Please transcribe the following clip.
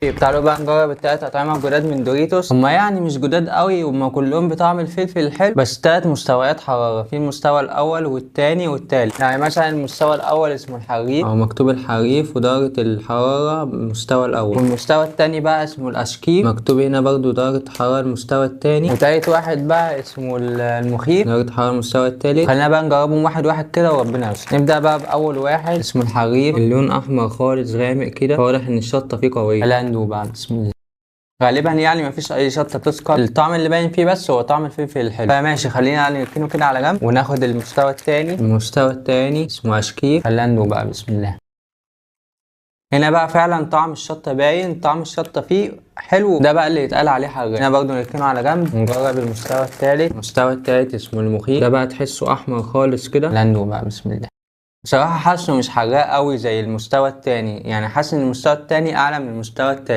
تعالوا بقى نجرب التلات أطعمة الجداد من دوريتوس. هما يعني مش جداد قوي، هما كلهم بطعم الفلفل الحلو، بس تلات مستويات حرارة. في المستوى الأول والتاني والتالت. يعني مثلا المستوى الأول اسمه الحريف، أو مكتوب الحريف ودرجة الحرارة المستوى الأول. والمستوى التاني بقى اسمه الأشكيف، مكتوب هنا برضو درجة حرارة المستوى التاني. وتالت واحد بقى اسمه المخيف، درجة حرارة المستوى التالت. خلينا بقى نجربهم واحد واحد كده وربنا يستر. نبدأ بقى بأول واحد اسمه الحريف. اللون أحمر خالص غامق كده، واضح إن الشطة فيه قوية. خلينا ندوق بقى، بسم الله. غالبا يعني مفيش اي شطه تذكر، الطعم اللي باين فيه بس هو طعم الفلفل الحلو. فماشي، خلينا يعني نركنه كده على جنب وناخد المستوى التاني. المستوى التاني اسمه اشكيف. خلينا ندوق بقى، بسم الله. هنا بقى فعلا طعم الشطه باين، طعم الشطه فيه حلو، ده بقى اللي يتقال عليه حاجه. هنا برضو نركنه على جنب ونجرب المستوى التالت. المستوى التالت اسمه المخيف، ده بقى تحسه احمر خالص كده. خلينا ندوق بقى، بسم الله. بصراحه حاسه مش حراق قوي زي المستوى التاني، يعني حاسس ان المستوى التاني اعلى من المستوى التالت.